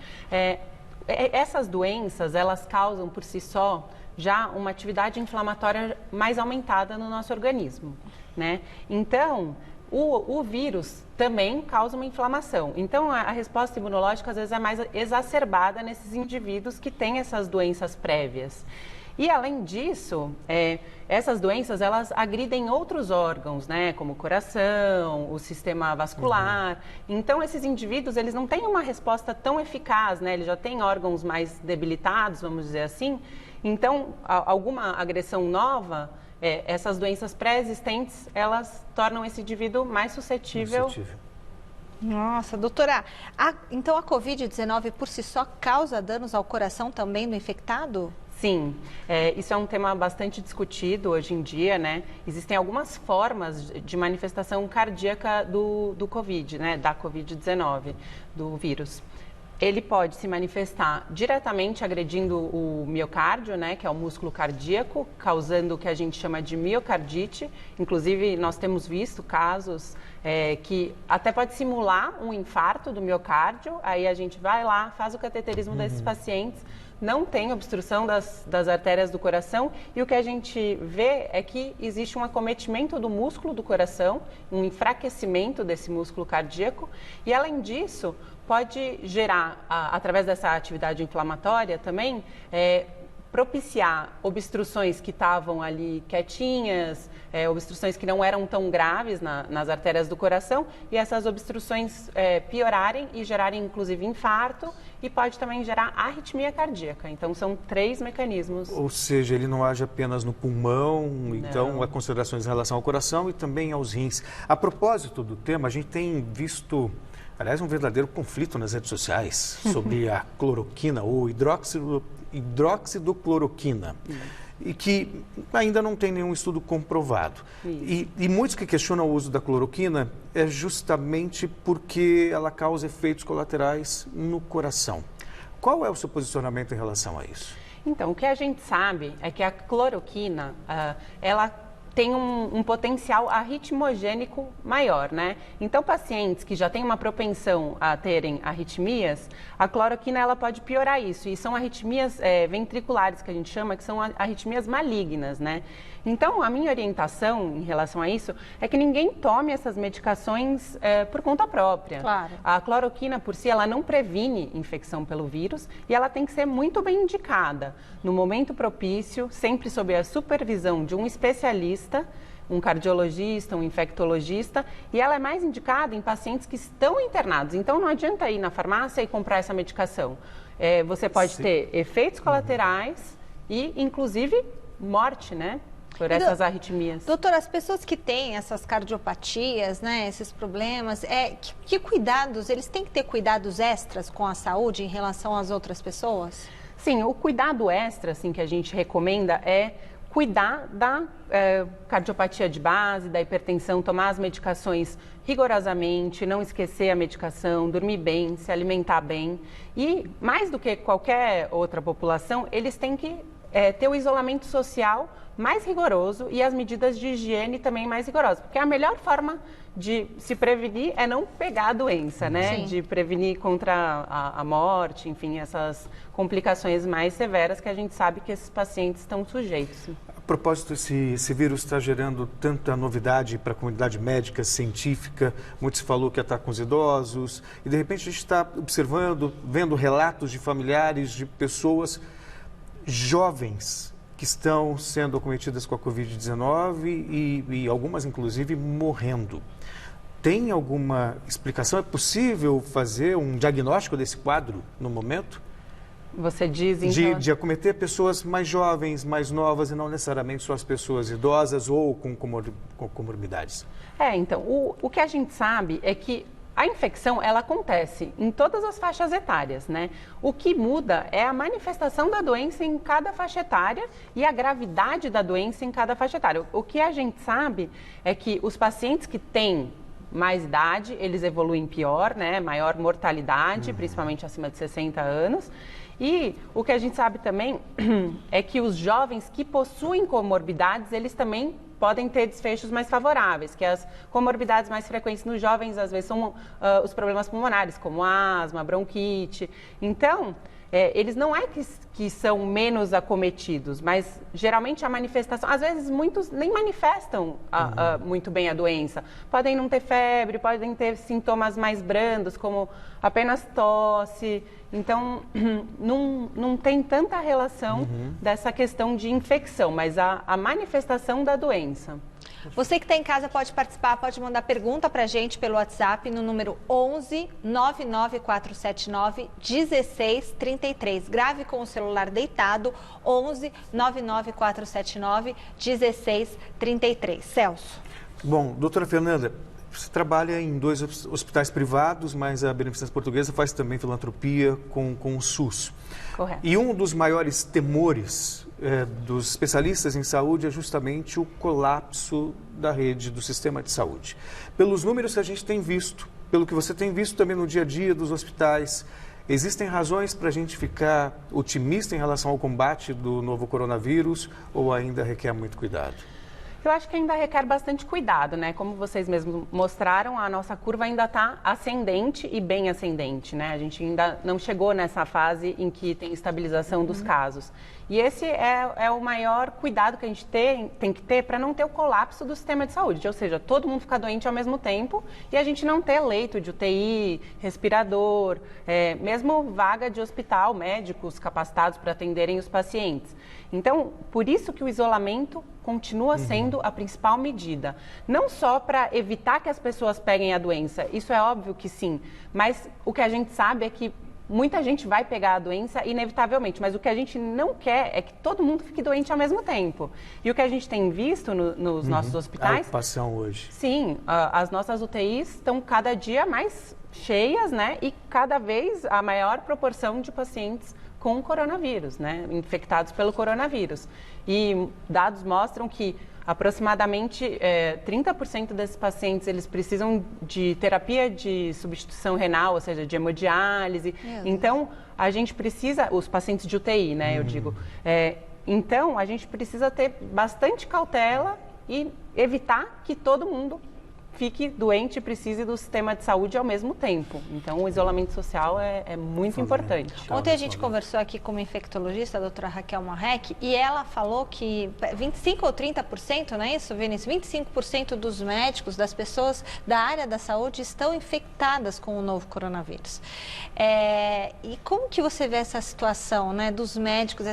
Essas doenças, elas causam por si só já uma atividade inflamatória mais aumentada no nosso organismo, né? Então, o vírus também causa uma inflamação. Então, a resposta imunológica, às vezes, é mais exacerbada nesses indivíduos que têm essas doenças prévias. E, além disso, essas doenças, elas agridem outros órgãos, né? Como o coração, o sistema vascular. Então, esses indivíduos, eles não têm uma resposta tão eficaz, né? Eles já têm órgãos mais debilitados, vamos dizer assim. Então, alguma agressão nova, essas doenças pré-existentes, elas tornam esse indivíduo mais suscetível. Nossa, doutora, então a Covid-19 por si só causa danos ao coração também do infectado? Sim, isso é um tema bastante discutido hoje em dia, né? Existem algumas formas de manifestação cardíaca do Covid, né? Da Covid-19, do vírus. Ele pode se manifestar diretamente agredindo o miocárdio, né, que é o músculo cardíaco, causando o que a gente chama de miocardite. Inclusive, nós temos visto casos que até pode simular um infarto do miocárdio. Aí a gente vai lá, faz o cateterismo desses pacientes, não tem obstrução das artérias do coração, e o que a gente vê é que existe um acometimento do músculo do coração, um enfraquecimento desse músculo cardíaco, e além disso, pode gerar, através dessa atividade inflamatória também, propiciar obstruções que estavam ali quietinhas, obstruções que não eram tão graves nas artérias do coração, e essas obstruções piorarem e gerarem inclusive infarto, e pode também gerar arritmia cardíaca. Então são 3 mecanismos. Ou seja, ele não age apenas no pulmão, então há considerações em relação ao coração e também aos rins. A propósito do tema, a gente tem visto, aliás, um verdadeiro conflito nas redes sociais sobre a cloroquina ou hidroxidocloroquina, e que ainda não tem nenhum estudo comprovado. E muitos que questionam o uso da cloroquina é justamente porque ela causa efeitos colaterais no coração. Qual é o seu posicionamento em relação a isso? Então, o que a gente sabe é que a cloroquina, ela tem um potencial arritmogênico maior, né? Então, pacientes que já têm uma propensão a terem arritmias, a cloroquina ela pode piorar isso. E são arritmias ventriculares, que a gente chama, que são arritmias malignas, né? Então, a minha orientação em relação a isso é que ninguém tome essas medicações por conta própria. Claro. A cloroquina, por si, ela não previne infecção pelo vírus, e ela tem que ser muito bem indicada no momento propício, sempre sob a supervisão de um especialista, um cardiologista, um infectologista, e ela é mais indicada em pacientes que estão internados. Então, não adianta ir na farmácia e comprar essa medicação. Você pode ter efeitos colaterais e, inclusive, morte, né? Por essas arritmias. Doutora, as pessoas que têm essas cardiopatias, né, esses problemas, que cuidados, eles têm que ter cuidados extras com a saúde em relação às outras pessoas? Sim, o cuidado extra, assim, que a gente recomenda é cuidar da cardiopatia de base, da hipertensão, tomar as medicações rigorosamente, não esquecer a medicação, dormir bem, se alimentar bem. E, mais do que qualquer outra população, eles têm que ter o isolamento social mais rigoroso e as medidas de higiene também mais rigorosas, porque a melhor forma de se prevenir é não pegar a doença, né? Sim. De prevenir contra a morte, enfim, essas complicações mais severas que a gente sabe que esses pacientes estão sujeitos. A propósito, esse vírus está gerando tanta novidade para a comunidade médica, científica, muito se falou que ataca os idosos, e de repente a gente está observando, vendo relatos de familiares, de pessoas jovens que estão sendo acometidas com a Covid-19 e algumas, inclusive, morrendo. Tem alguma explicação? É possível fazer um diagnóstico desse quadro no momento? Você diz, então... De acometer pessoas mais jovens, mais novas, e não necessariamente só as pessoas idosas ou com comorbidades. Então, o que a gente sabe é que a infecção, ela acontece em todas as faixas etárias, né? O que muda é a manifestação da doença em cada faixa etária e a gravidade da doença em cada faixa etária. O que a gente sabe é que os pacientes que têm mais idade, eles evoluem pior, né? Maior mortalidade, principalmente acima de 60 anos. E o que a gente sabe também é que os jovens que possuem comorbidades, eles também podem ter desfechos mais favoráveis, que as comorbidades mais frequentes nos jovens, às vezes, são os problemas pulmonares, como asma, bronquite. Então, eles não é que são menos acometidos, mas geralmente a manifestação, às vezes muitos nem manifestam muito bem a doença. Podem não ter febre, podem ter sintomas mais brandos, como apenas tosse. Então, não tem tanta relação dessa questão de infecção, mas a manifestação da doença. Você que está em casa pode participar, pode mandar pergunta para a gente pelo WhatsApp no número 11 99479 1633. Grave com o celular deitado, 11 99479 1633. Celso. Bom, doutora Fernanda, Você trabalha em 2 hospitais privados, mas a Beneficência Portuguesa faz também filantropia com o SUS. Correto. E um dos maiores temores dos especialistas em saúde é justamente o colapso da rede do sistema de saúde. Pelos números que a gente tem visto, pelo que você tem visto também no dia a dia dos hospitais, existem razões para a gente ficar otimista em relação ao combate do novo coronavírus ou ainda requer muito cuidado? Eu acho que ainda requer bastante cuidado, né? Como vocês mesmos mostraram, a nossa curva ainda está ascendente e bem ascendente, né? A gente ainda não chegou nessa fase em que tem estabilização dos casos. E esse é o maior cuidado que a gente tem que ter para não ter o colapso do sistema de saúde, ou seja, todo mundo ficar doente ao mesmo tempo e a gente não ter leito de UTI, respirador, mesmo vaga de hospital, médicos capacitados para atenderem os pacientes. Então, por isso que o isolamento continua sendo a principal medida. Não só para evitar que as pessoas peguem a doença, isso é óbvio que sim, mas o que a gente sabe é que muita gente vai pegar a doença inevitavelmente, mas o que a gente não quer é que todo mundo fique doente ao mesmo tempo. E o que a gente tem visto nos nossos hospitais... A ocupação hoje. Sim, as nossas UTIs estão cada dia mais cheias, né? E cada vez a maior proporção de pacientes com coronavírus, né? Infectados pelo coronavírus. E dados mostram que aproximadamente 30% desses pacientes eles precisam de terapia de substituição renal, ou seja, de hemodiálise. Então, a gente precisa, os pacientes de UTI, né, eu digo. Então, a gente precisa ter bastante cautela e evitar que todo mundo fique doente e precise do sistema de saúde ao mesmo tempo. Então, o isolamento social é muito importante. Ontem a gente conversou aqui com uma infectologista, a doutora Raquel Marrec, e ela falou que 25% ou 30%, não é isso, Vinícius? 25% dos médicos, das pessoas da área da saúde estão infectadas com o novo coronavírus. E como que você vê essa situação, né, dos médicos,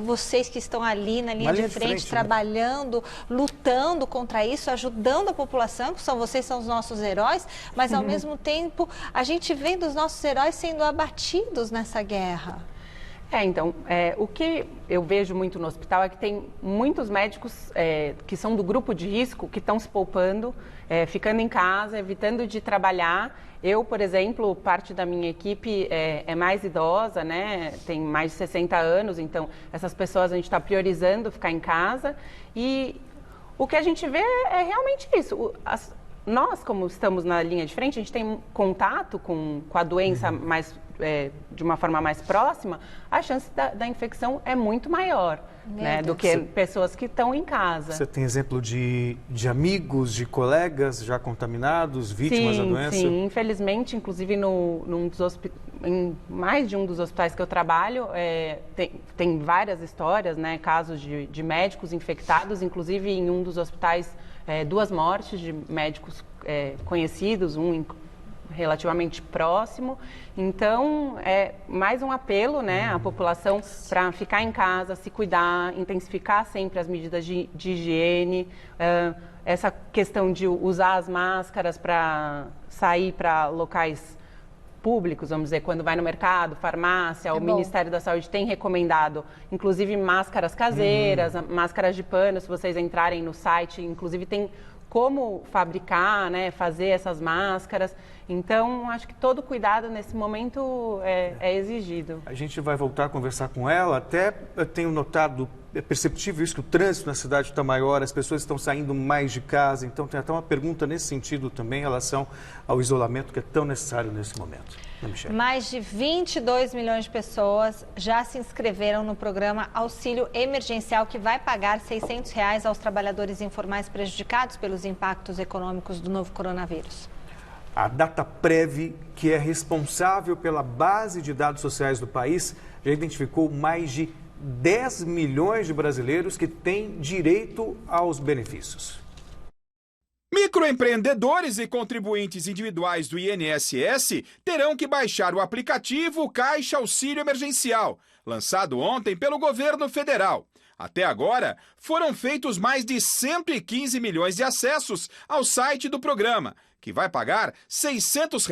vocês que estão ali na linha de frente, trabalhando, lutando contra isso, ajudando a população, vocês são os nossos heróis, mas ao mesmo tempo a gente vê dos nossos heróis sendo abatidos nessa guerra. Então, o que eu vejo muito no hospital é que tem muitos médicos que são do grupo de risco que estão se poupando, ficando em casa, evitando de trabalhar. Eu, por exemplo, parte da minha equipe é mais idosa, né? Tem mais de 60 anos, então essas pessoas a gente está priorizando ficar em casa e o que a gente vê é realmente isso. Nós, como estamos na linha de frente, a gente tem contato com a doença de uma forma mais próxima, a chance da infecção é muito maior, né, do que pessoas que estão em casa. Você tem exemplo de amigos, de colegas já contaminados, vítimas da doença? Sim, infelizmente, inclusive em mais de um dos hospitais que eu trabalho, tem várias histórias, né, casos de médicos infectados, inclusive em um dos hospitais, 2 mortes de médicos conhecidos, um relativamente próximo. Então, é mais um apelo, né, à população para ficar em casa, se cuidar, intensificar sempre as medidas de higiene, essa questão de usar as máscaras para sair para locais públicos, vamos dizer, quando vai no mercado, farmácia, o Ministério da Saúde tem recomendado, inclusive máscaras caseiras, máscaras de pano, se vocês entrarem no site, inclusive tem como fabricar, né, fazer essas máscaras. Então, acho que todo cuidado nesse momento é exigido. A gente vai voltar a conversar com ela. Até eu tenho notado, é perceptível isso, que o trânsito na cidade está maior, as pessoas estão saindo mais de casa. Então, tem até uma pergunta nesse sentido também em relação ao isolamento que é tão necessário nesse momento. Mais de 22 milhões de pessoas já se inscreveram no programa Auxílio Emergencial, que vai pagar R$ 600 aos trabalhadores informais prejudicados pelos impactos econômicos do novo coronavírus. A Dataprev, que é responsável pela base de dados sociais do país, já identificou mais de 10 milhões de brasileiros que têm direito aos benefícios. Microempreendedores e contribuintes individuais do INSS terão que baixar o aplicativo Caixa Auxílio Emergencial, lançado ontem pelo governo federal. Até agora, foram feitos mais de 115 milhões de acessos ao site do programa, que vai pagar R$ 600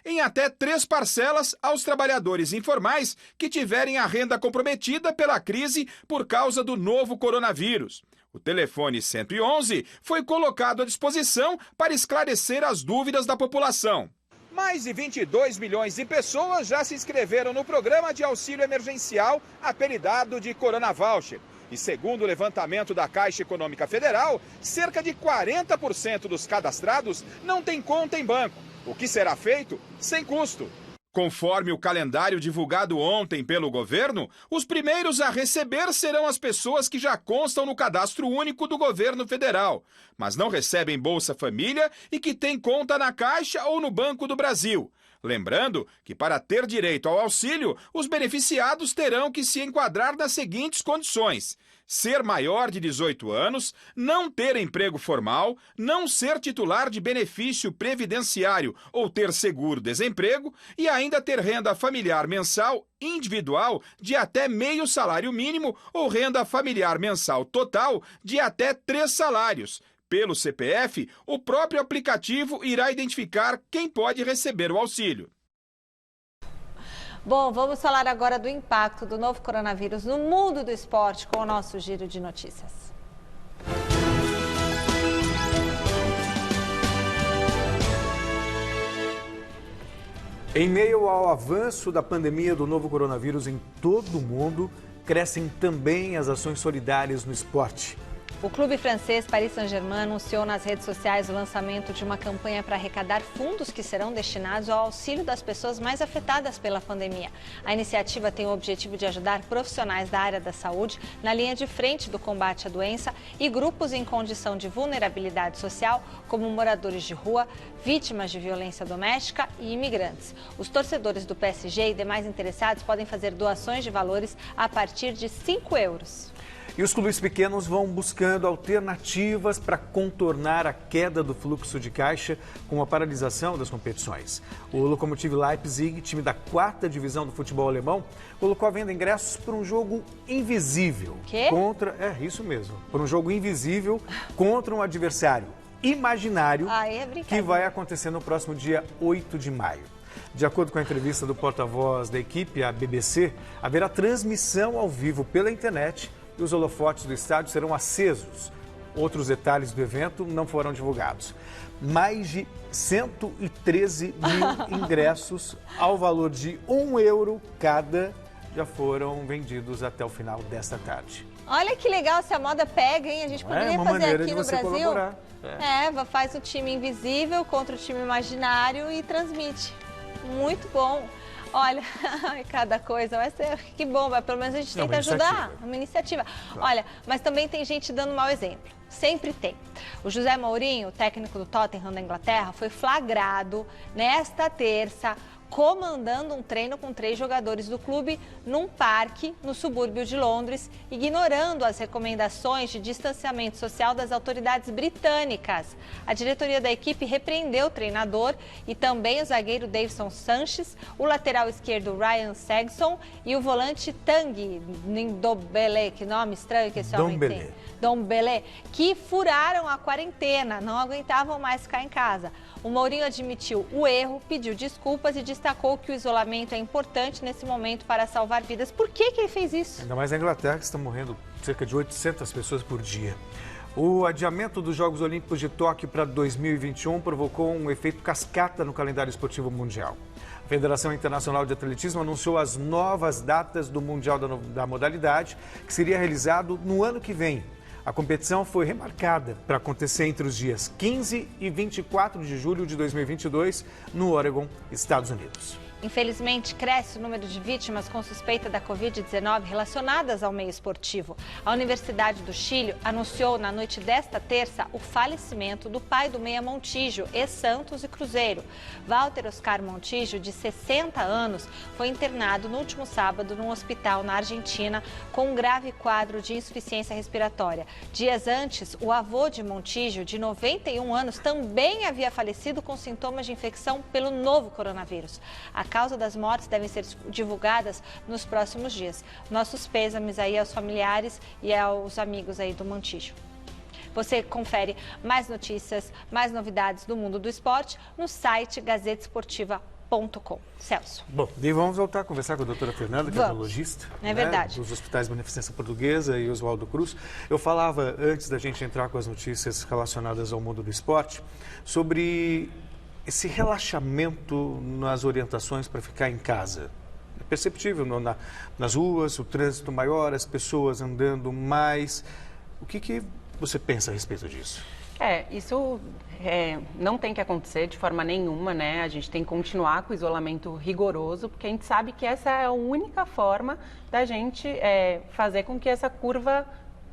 em até 3 parcelas aos trabalhadores informais que tiverem a renda comprometida pela crise por causa do novo coronavírus. O telefone 111 foi colocado à disposição para esclarecer as dúvidas da população. Mais de 22 milhões de pessoas já se inscreveram no programa de auxílio emergencial, apelidado de Corona Voucher. E segundo o levantamento da Caixa Econômica Federal, cerca de 40% dos cadastrados não têm conta em banco, o que será feito sem custo. Conforme o calendário divulgado ontem pelo governo, os primeiros a receber serão as pessoas que já constam no cadastro único do governo federal, mas não recebem Bolsa Família e que têm conta na Caixa ou no Banco do Brasil. Lembrando que, para ter direito ao auxílio, os beneficiados terão que se enquadrar nas seguintes condições: ser maior de 18 anos, não ter emprego formal, não ser titular de benefício previdenciário ou ter seguro-desemprego e ainda ter renda familiar mensal individual de até meio salário mínimo ou renda familiar mensal total de até 3 salários. Pelo CPF, o próprio aplicativo irá identificar quem pode receber o auxílio. Bom, vamos falar agora do impacto do novo coronavírus no mundo do esporte com o nosso giro de notícias. Em meio ao avanço da pandemia do novo coronavírus em todo o mundo, crescem também as ações solidárias no esporte. O clube francês Paris Saint-Germain anunciou nas redes sociais o lançamento de uma campanha para arrecadar fundos que serão destinados ao auxílio das pessoas mais afetadas pela pandemia. A iniciativa tem o objetivo de ajudar profissionais da área da saúde na linha de frente do combate à doença e grupos em condição de vulnerabilidade social, como moradores de rua, vítimas de violência doméstica e imigrantes. Os torcedores do PSG e demais interessados podem fazer doações de valores a partir de 5 euros. E os clubes pequenos vão buscando alternativas para contornar a queda do fluxo de caixa com a paralisação das competições. O Lokomotiv Leipzig, time da 4ª divisão do futebol alemão, colocou à venda ingressos para um jogo invisível. Quê? Isso mesmo, para um jogo invisível contra um adversário imaginário que vai acontecer no próximo dia 8 de maio. De acordo com a entrevista do porta-voz da equipe, a BBC, haverá transmissão ao vivo pela internet e os holofotes do estádio serão acesos. Outros detalhes do evento não foram divulgados. Mais de 113 mil ingressos ao valor de €1 cada já foram vendidos até o final desta tarde. Olha que legal se a moda pega, hein? A gente poderia fazer aqui no Brasil. Faz o time invisível contra o time imaginário e transmite. Muito bom. Olha, cada coisa vai ser... Que bom, pelo menos a gente tenta ajudar. Uma iniciativa. Claro. Olha, mas também tem gente dando mau exemplo. Sempre tem. O José Mourinho, técnico do Tottenham da Inglaterra, foi flagrado nesta terça comandando um treino com 3 jogadores do clube num parque no subúrbio de Londres, ignorando as recomendações de distanciamento social das autoridades britânicas. A diretoria da equipe repreendeu o treinador e também o zagueiro Davinson Sanchez, o lateral esquerdo Ryan Segson e o volante Tanguy Ndombele, que nome estranho que esse homem tem. Ndombele, que furaram a quarentena, não aguentavam mais ficar em casa. O Mourinho admitiu o erro, pediu desculpas e destacou que o isolamento é importante nesse momento para salvar vidas. Por que ele fez isso? Ainda mais na Inglaterra, que estão morrendo cerca de 800 pessoas por dia. O adiamento dos Jogos Olímpicos de Tóquio para 2021 provocou um efeito cascata no calendário esportivo mundial. A Federação Internacional de Atletismo anunciou as novas datas do Mundial da modalidade, que seria realizado no ano que vem. A competição foi remarcada para acontecer entre os dias 15 e 24 de julho de 2022, no Oregon, Estados Unidos. Infelizmente, cresce o número de vítimas com suspeita da Covid-19 relacionadas ao meio esportivo. A Universidade do Chile anunciou na noite desta terça o falecimento do pai do meia Montijo, ex-Santos e Cruzeiro. Walter Oscar Montijo, de 60 anos, foi internado no último sábado num hospital na Argentina com um grave quadro de insuficiência respiratória. Dias antes, o avô de Montijo, de 91 anos, também havia falecido com sintomas de infecção pelo novo coronavírus. A causa das mortes devem ser divulgadas nos próximos dias. Nossos pêsames aí aos familiares e aos amigos aí do Montijo. Você confere mais notícias, mais novidades do mundo do esporte no site gazetesportiva.com. Celso. Bom, e vamos voltar a conversar com a doutora Fernanda, que é neurologista, é verdade, dos Hospitais Beneficência Portuguesa e Oswaldo Cruz. Eu falava, antes da gente entrar com as notícias relacionadas ao mundo do esporte, sobre esse relaxamento nas orientações para ficar em casa. É perceptível nas ruas, o trânsito maior, as pessoas andando mais. O que você pensa a respeito disso? Isso não tem que acontecer de forma nenhuma, né? A gente tem que continuar com o isolamento rigoroso, porque a gente sabe que essa é a única forma da gente fazer com que essa curva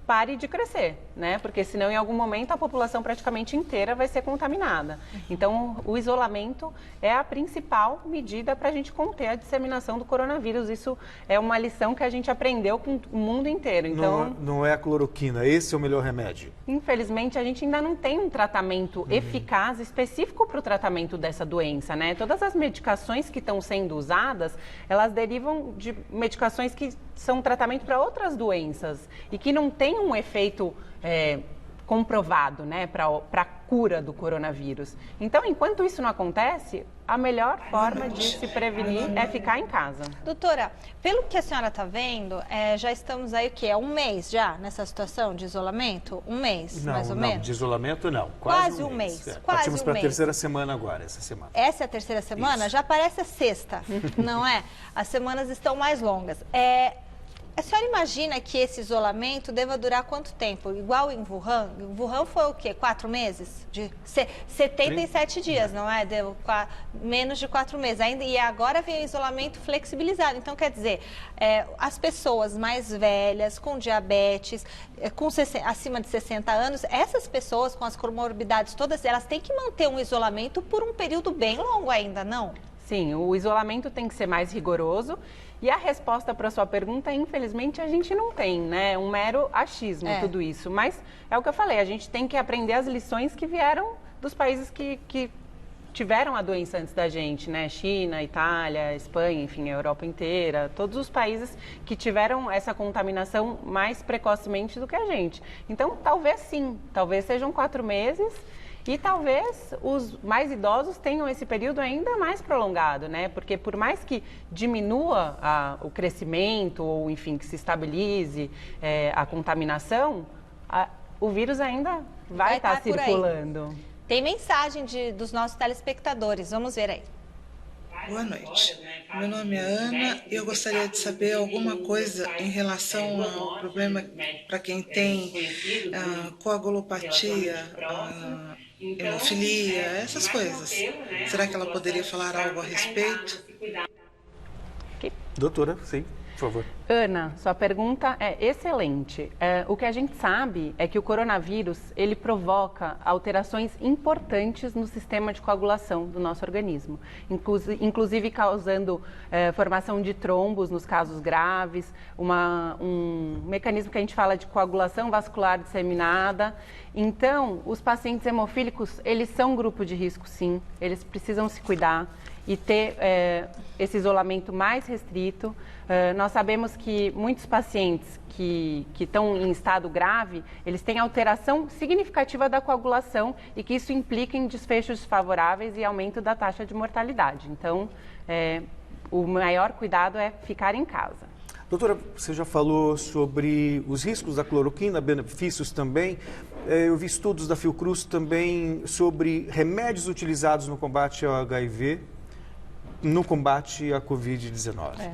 pare de crescer, né? Porque senão em algum momento a população praticamente inteira vai ser contaminada. Então o isolamento é a principal medida para a gente conter a disseminação do coronavírus. Isso é uma lição que a gente aprendeu com o mundo inteiro. Então não é a cloroquina, esse é o melhor remédio? Infelizmente a gente ainda não tem um tratamento eficaz específico para o tratamento dessa doença, né? Todas as medicações que estão sendo usadas, elas derivam de medicações que são tratamento para outras doenças e que não tem um efeito comprovado, né, para a cura do coronavírus. Então, enquanto isso não acontece, a melhor forma de se prevenir é ficar em casa. Doutora, pelo que a senhora está vendo, já estamos aí, o quê? Um mês já nessa situação de isolamento? Um mês, mais ou menos? Não, de isolamento não. Quase um mês. Partimos para a terceira semana agora, essa semana. Essa é a terceira semana? Isso. Já parece a sexta, não é? As semanas estão mais longas. A senhora imagina que esse isolamento deva durar quanto tempo? Igual em Wuhan? Em Wuhan foi o quê? 4 meses? 77 dias, não é? Deu menos de 4 meses. E agora vem o isolamento flexibilizado. Então, quer dizer, as pessoas mais velhas, com diabetes, acima de 60 anos, essas pessoas com as comorbidades todas, elas têm que manter um isolamento por um período bem longo ainda, não? Sim, o isolamento tem que ser mais rigoroso. E a resposta para a sua pergunta, infelizmente, a gente não tem, né? Um mero achismo tudo isso. Mas é o que eu falei, a gente tem que aprender as lições que vieram dos países que tiveram a doença antes da gente, né? China, Itália, Espanha, enfim, a Europa inteira. Todos os países que tiveram essa contaminação mais precocemente do que a gente. Então, talvez sim, talvez sejam 4 meses. E talvez os mais idosos tenham esse período ainda mais prolongado, né? Porque por mais que diminua o crescimento ou, enfim, que se estabilize a contaminação, o vírus ainda vai estar circulando. Tem mensagem dos nossos telespectadores, vamos ver aí. Boa noite. Meu nome é Ana e eu gostaria de saber alguma coisa em relação ao problema para quem tem coagulopatia, hemofilia, essas coisas. Será que ela poderia falar algo a respeito? Doutora, sim, por favor. Ana, sua pergunta é excelente. O que a gente sabe é que o coronavírus, ele provoca alterações importantes no sistema de coagulação do nosso organismo, inclusive causando formação de trombos nos casos graves, um mecanismo que a gente fala de coagulação vascular disseminada. Então, os pacientes hemofílicos, eles são grupo de risco, sim, eles precisam se cuidar e ter esse isolamento mais restrito. Nós sabemos que muitos pacientes que estão em estado grave, eles têm alteração significativa da coagulação e que isso implica em desfechos desfavoráveis e aumento da taxa de mortalidade. Então, o maior cuidado é ficar em casa. Doutora, você já falou sobre os riscos da cloroquina, benefícios também. Eu vi estudos da Fiocruz também sobre remédios utilizados no combate ao HIV, no combate à Covid-19.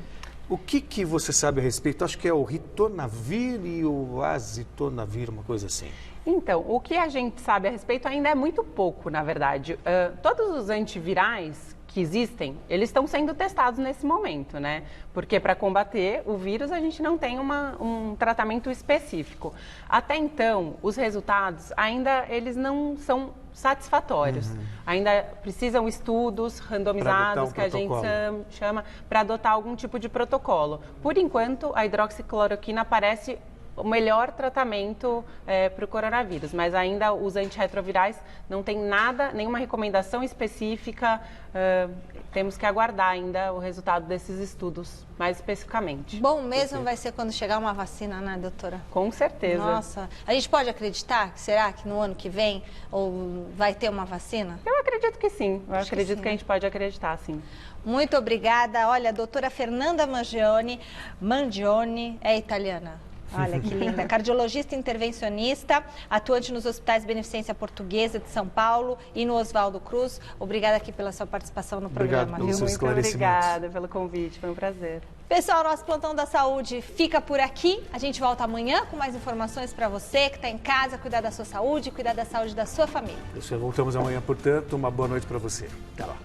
O que você sabe a respeito? Acho que é o ritonavir e o azitonavir, uma coisa assim. Então, o que a gente sabe a respeito ainda é muito pouco, na verdade. Todos os antivirais que existem, eles estão sendo testados nesse momento, né? Porque para combater o vírus a gente não tem um tratamento específico. Até então, os resultados ainda eles não são satisfatórios. Ainda precisam estudos randomizados, que a gente chama, para adotar algum tipo de protocolo. Por enquanto, a hidroxicloroquina parece o melhor tratamento para o coronavírus, mas ainda os antirretrovirais não tem nada, nenhuma recomendação específica, temos que aguardar ainda o resultado desses estudos mais especificamente. Bom mesmo vai ser quando chegar uma vacina, né, doutora? Com certeza. Nossa, a gente pode acreditar, será que no ano que vem vai ter uma vacina? Eu acredito acredito que sim. Eu acredito que a gente pode acreditar, sim. Muito obrigada. Olha, a doutora Fernanda Mangione é italiana. Olha que linda. Cardiologista intervencionista, atuante nos hospitais Beneficência Portuguesa de São Paulo e no Oswaldo Cruz. Obrigada aqui pela sua participação no programa. Obrigado pelos Muito obrigada pelo convite, foi um prazer. Pessoal, nosso Plantão da Saúde fica por aqui. A gente volta amanhã com mais informações para você que está em casa, cuidar da sua saúde, cuidar da saúde da sua família. Voltamos amanhã, portanto, uma boa noite para você. Até lá.